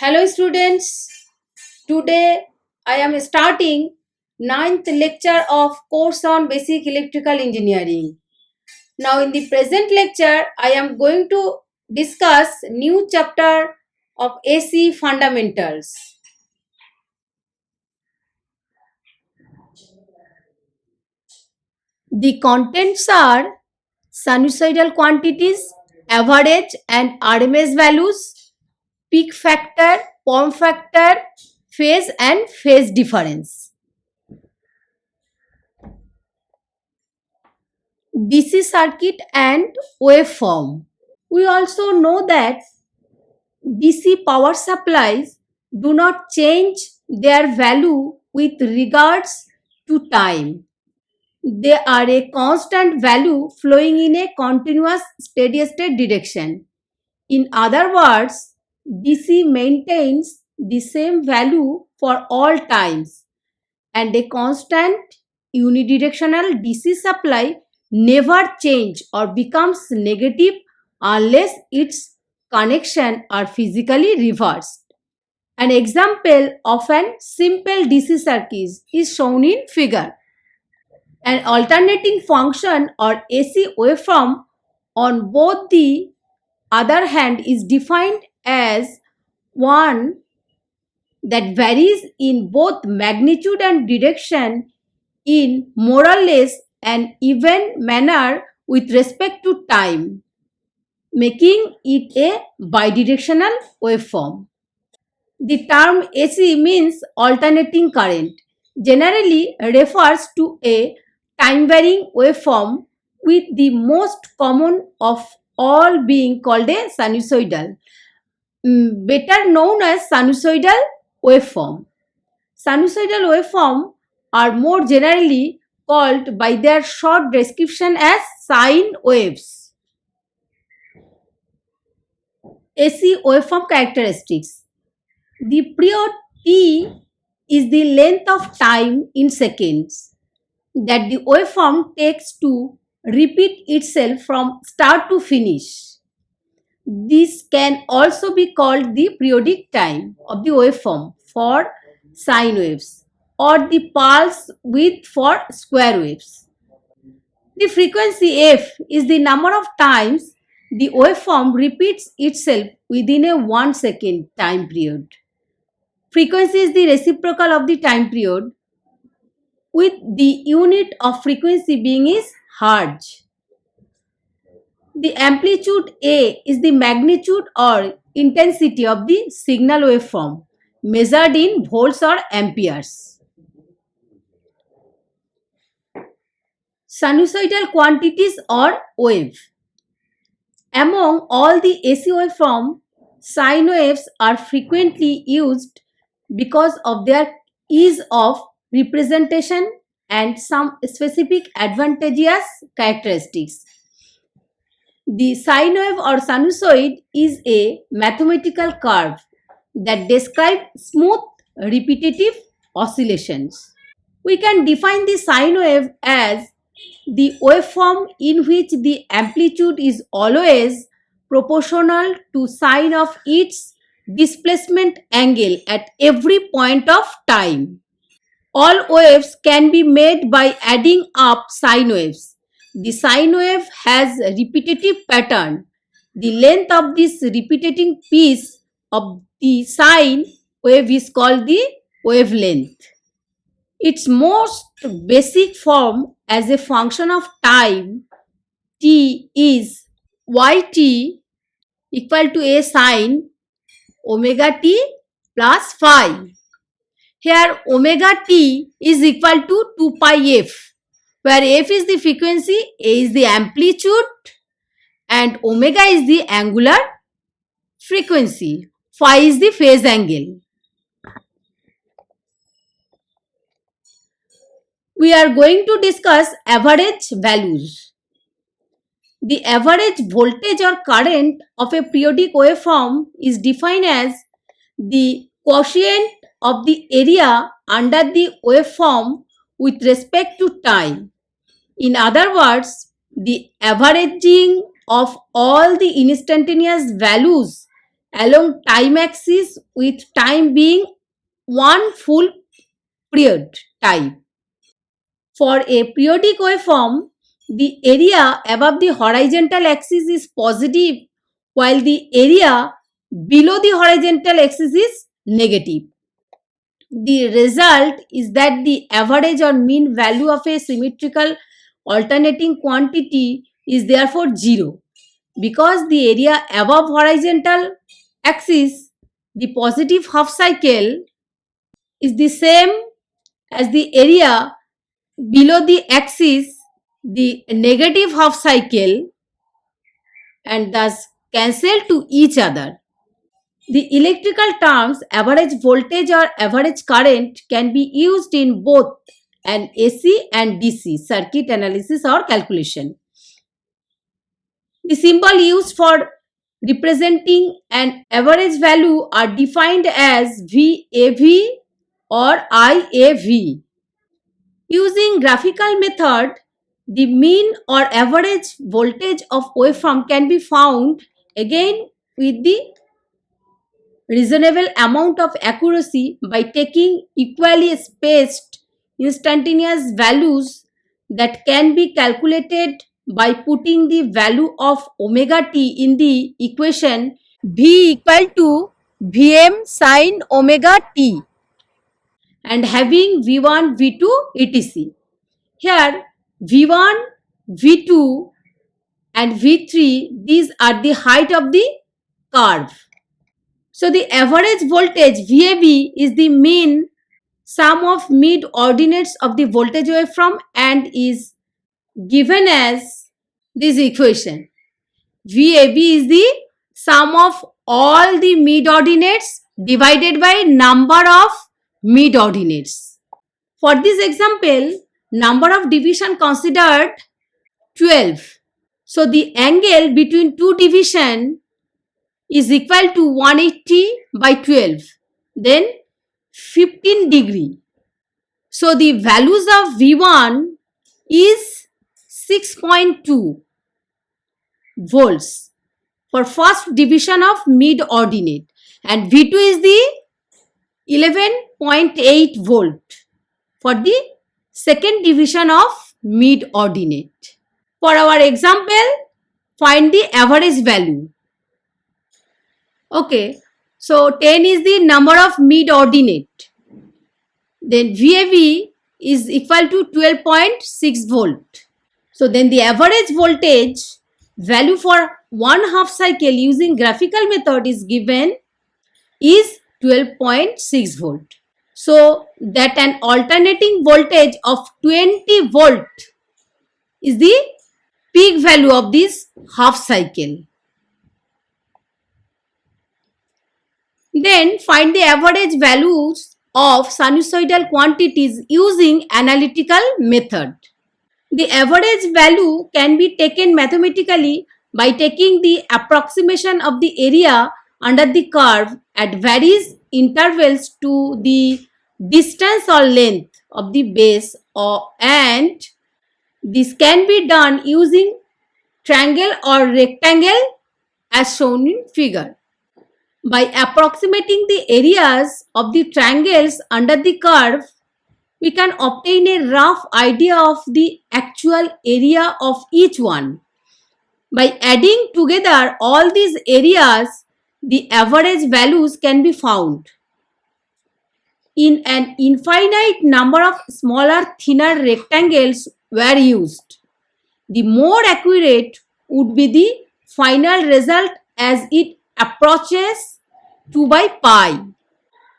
Hello students, today I am starting ninth lecture of course on basic electrical engineering. Now in the present lecture I am going to discuss new chapter of AC fundamentals. The contents are sinusoidal quantities, average and RMS values, peak factor, form factor, phase and phase difference. DC circuit and waveform. We also know that DC power supplies do not change their value with regards to time. They are a constant value flowing in a continuous steady state direction. In other words, DC maintains the same value for all times, and a constant unidirectional DC supply never change or becomes negative unless its connection are physically reversed. An example of an simple DC circuit is shown in figure. An alternating function or AC waveform on both the other hand is defined as one that varies in both magnitude and direction in more or less an even manner with respect to time, making it a bidirectional waveform. The term AC means alternating current, generally refers to a time varying waveform, with the most common of all being called a sinusoidal, better known as sinusoidal waveform. Sinusoidal waveform are more generally called by their short description as sine waves. AC waveform characteristics. The period T is the length of time in seconds that the waveform takes to repeat itself from start to finish. This can also be called the periodic time of the waveform for sine waves or the pulse width for square waves. The frequency f is the number of times the waveform repeats itself within a 1 second time period. Frequency is the reciprocal of the time period, with the unit of frequency being is hertz. The amplitude A is the magnitude or intensity of the signal waveform measured in volts or amperes. Sinusoidal quantities or wave. Among all the AC waveform, sine waves are frequently used because of their ease of representation and some specific advantageous characteristics. The sine wave or sinusoid is a mathematical curve that describes smooth repetitive oscillations. We can define the sine wave as the waveform in which the amplitude is always proportional to sine of its displacement angle at every point of time. All waves can be made by adding up sine waves. The sine wave has a repetitive pattern. The length of this repeating piece of the sine wave is called the wavelength. Its most basic form as a function of time t is yt equal to a sine omega t plus phi. Here omega t is equal to 2 pi f, where f is the frequency, a is the amplitude and omega is the angular frequency, phi is the phase angle. We are going to discuss average values. The average voltage or current of a periodic waveform is defined as the quotient of the area under the waveform with respect to time. In other words, the averaging of all the instantaneous values along time axis with time being one full period time. For a periodic waveform, the area above the horizontal axis is positive while the area below the horizontal axis is negative. The result is that the average or mean value of a symmetrical alternating quantity is therefore 0. Because the area above horizontal axis, the positive half cycle, is the same as the area below the axis, the negative half cycle, and thus cancel to each other. The electrical terms average voltage or average current can be used in both an AC and DC circuit analysis or calculation. The symbol used for representing an average value are defined as VAV or IAV. Using graphical method, the mean or average voltage of waveform can be found again with the reasonable amount of accuracy by taking equally spaced instantaneous values that can be calculated by putting the value of omega t in the equation V equal to Vm sin omega t and having V1, V2, etc. Here V1, V2 and V3, these are the height of the curve. So the average voltage VAB is the mean sum of mid ordinates of the voltage waveform and is given as this equation. VAB is the sum of all the mid ordinates divided by number of mid ordinates. For this example, number of division considered 12. So the angle between two division is equal to 180 by 12. Then 15 degree. So the values of V1 is 6.2 volts for first division of mid ordinate and V2 is the 11.8 volt for the second division of mid ordinate. For our example, find the average value. Okay, so 10 is the number of mid ordinate. Then VAV is equal to 12.6 volt. So then the average voltage value for one half cycle using graphical method is given is 12.6 volt. So that an alternating voltage of 20 volt is the peak value of this half cycle. Then find the average values of sinusoidal quantities using analytical method. The average value can be taken mathematically by taking the approximation of the area under the curve at various intervals to the distance or length of the base and this can be done using triangle or rectangle as shown in figure. By approximating the areas of the triangles under the curve, we can obtain a rough idea of the actual area of each one. By adding together all these areas, the average values can be found. In an infinite number of smaller, thinner rectangles were used. The more accurate would be the final result as it approaches 2 by pi.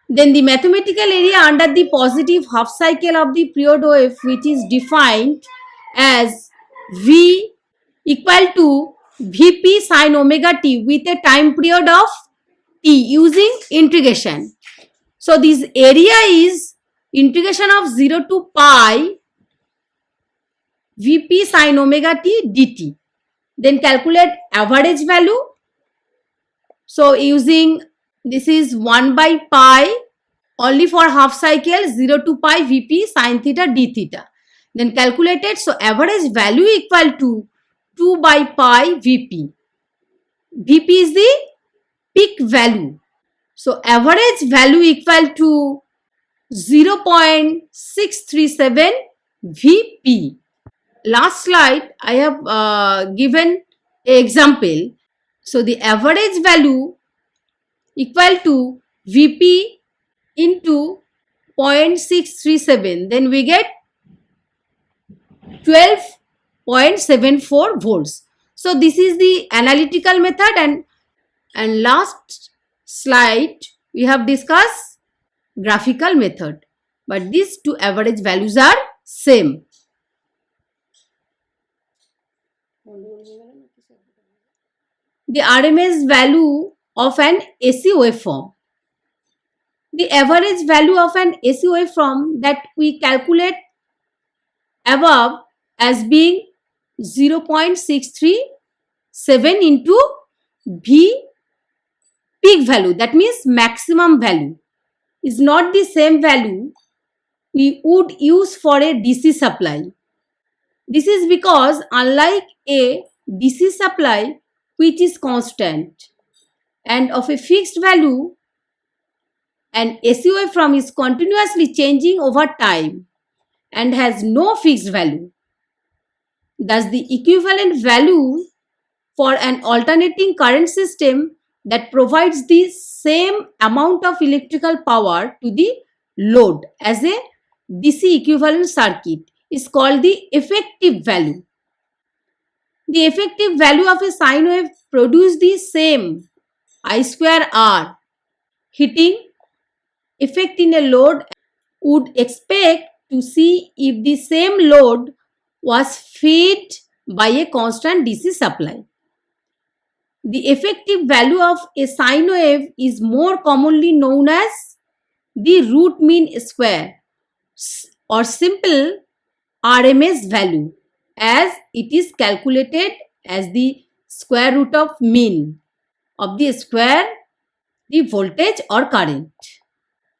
Then the mathematical area under the positive half cycle of the period wave, which is defined as V equal to Vp sin omega t with a time period of t using integration. So this area is integration of 0 to pi Vp sin omega t dt. Then calculate average value. So using this is 1 by pi only for half cycle 0 to pi Vp sin theta d theta. Then calculated. So average value equal to 2 by pi Vp. Vp is the peak value. So average value equal to 0.637 VP. Last slide I have given an example. So the average value equal to VP into 0.637, then we get 12.74 volts. So this is the analytical method, and last slide we have discussed graphical method, but these two average values are same. The RMS value of an AC waveform. The average value of an AC waveform that we calculate above as being 0.637 into V peak value, that means maximum value, is not the same value we would use for a DC supply. This is because unlike a DC supply which is constant and of a fixed value, an AC waveform is continuously changing over time and has no fixed value. Thus, the equivalent value for an alternating current system that provides the same amount of electrical power to the load as a DC equivalent circuit is called the effective value. The effective value of a sine wave produces the same I square R heating effect in a load would expect to see if the same load was fed by a constant DC supply. The effective value of a sine wave is more commonly known as the root mean square or simple RMS value, as it is calculated as the square root of mean of the square the voltage or current.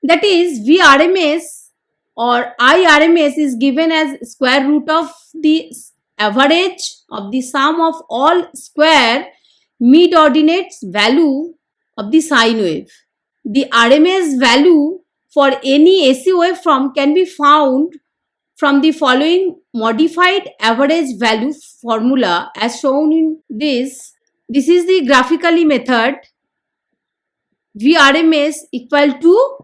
That is, VRMS or IRMS is given as square root of the average of the sum of all square mid-ordinates value of the sine wave. The RMS value for any AC waveform can be found from the following modified average value formula as shown in this. This is the graphically method. VRMS equal to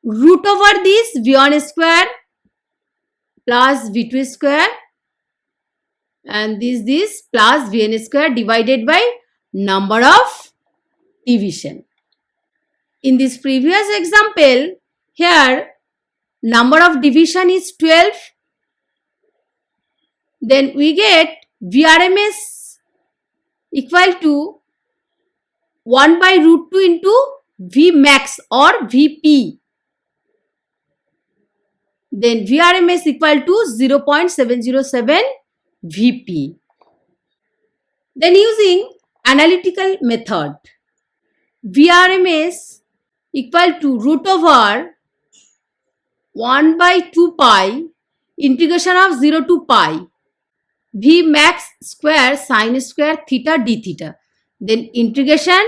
root over this V1 square plus V2 square and this plus Vn square divided by number of division. In this previous example, here number of division is 12. Then we get VRMS equal to 1 by root 2 into V max or Vp. Then VRMS equal to 0.707 Vp. Then using analytical method, VRMS equal to root over 1 by 2 pi integration of 0 to pi V max square sine square theta d theta. Then integration,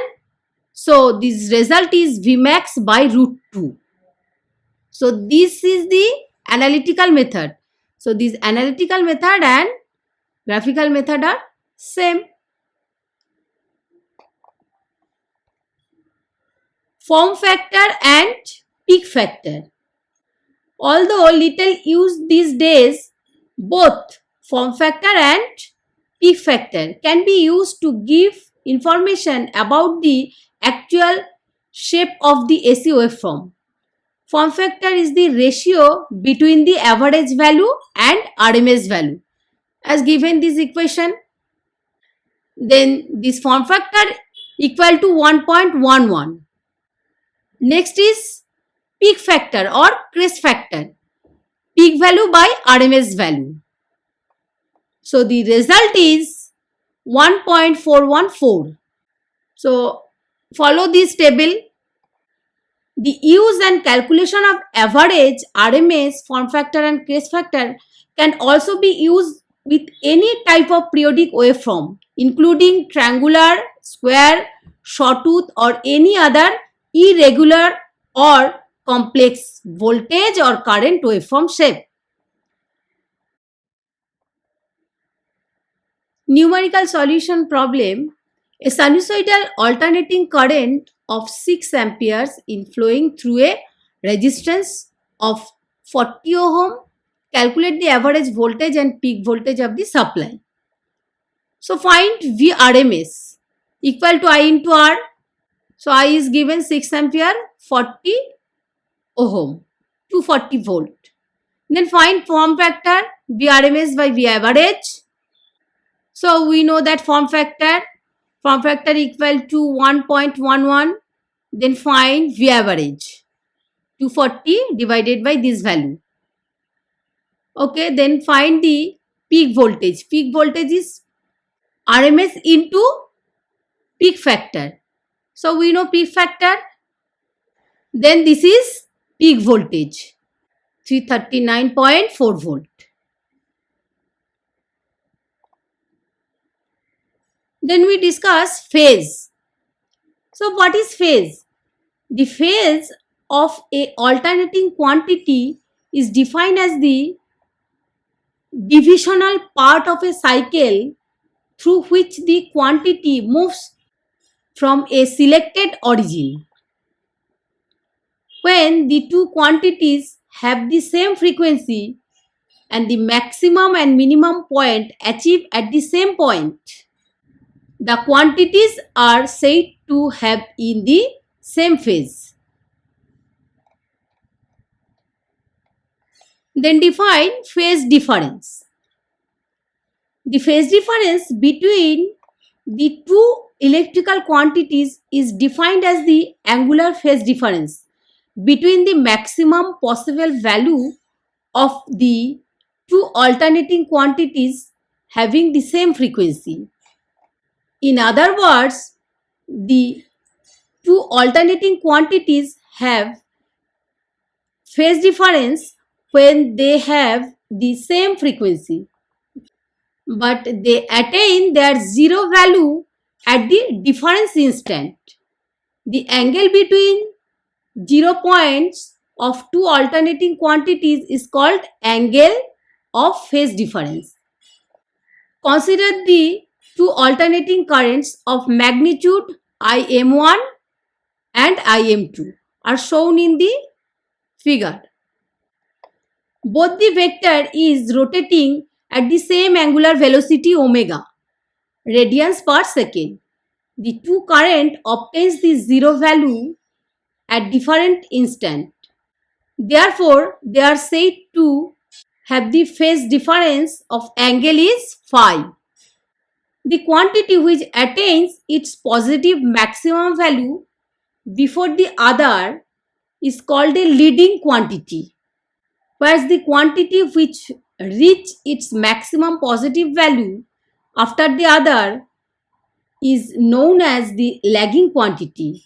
so this result is V max by root 2. So this is the analytical method. So this analytical method and graphical method are same. Form factor and peak factor. Although little used these days, both form factor and peak factor can be used to give information about the actual shape of the AC waveform. Form factor is the ratio between the average value and RMS value as given this equation. Then this form factor equal to 1.11. Next is peak factor or crest factor, peak value by RMS value. So the result is 1.414. So follow this table. The use and calculation of average, RMS, form factor and crest factor can also be used with any type of periodic waveform, including triangular, square, sawtooth or any other irregular or complex voltage or current waveform shape. Numerical solution problem. A sinusoidal alternating current of 6 amperes in flowing through a resistance of 40 ohm. Calculate the average voltage and peak voltage of the supply. So find Vrms equal to I into R. So I is given 6 ampere, 40 ohm, 240 volt. Then find form factor Vrms by V average. So we know that form factor equal to 1.11. Then find V average, 240 divided by this value. Okay, then find the peak voltage. Peak voltage is RMS into peak factor. So we know peak factor. Then this is peak voltage, 339.4 volt. Then we discuss phase. So what is phase? The phase of a alternating quantity is defined as the divisional part of a cycle through which the quantity moves from a selected origin. When the two quantities have the same frequency and the maximum and minimum point achieved at the same point, the quantities are said to have in the same phase. Then define phase difference. The phase difference between the two electrical quantities is defined as the angular phase difference between the maximum possible value of the two alternating quantities having the same frequency. In other words, the two alternating quantities have phase difference when they have the same frequency, but they attain their zero value at the difference instant. The angle between 0 points of two alternating quantities is called angle of phase difference. Consider the two alternating currents of magnitude Im1 and Im2 are shown in the figure. Both the vector is rotating at the same angular velocity omega, radians per second. The two current obtains the zero value at different instant. Therefore, they are said to have the phase difference of angle is phi. The quantity which attains its positive maximum value before the other is called a leading quantity, whereas the quantity which reach its maximum positive value after the other is known as the lagging quantity.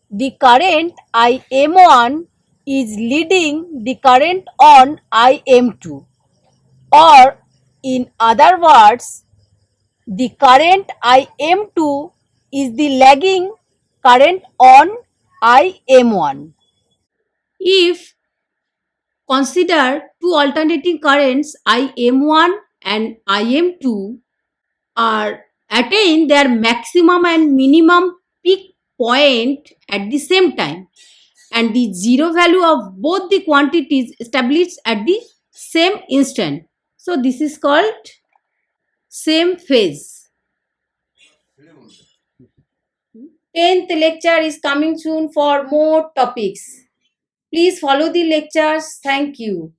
The current Im1 is leading the current on Im2, or in other words, the current Im2 is the lagging current on Im1. If consider two alternating currents Im1 and Im2 are attain their maximum and minimum peak point at the same time, and the zero value of both the quantities established at the same instant. So this is called same phase. 10th lecture is coming soon for more topics. Please follow the lectures. Thank you.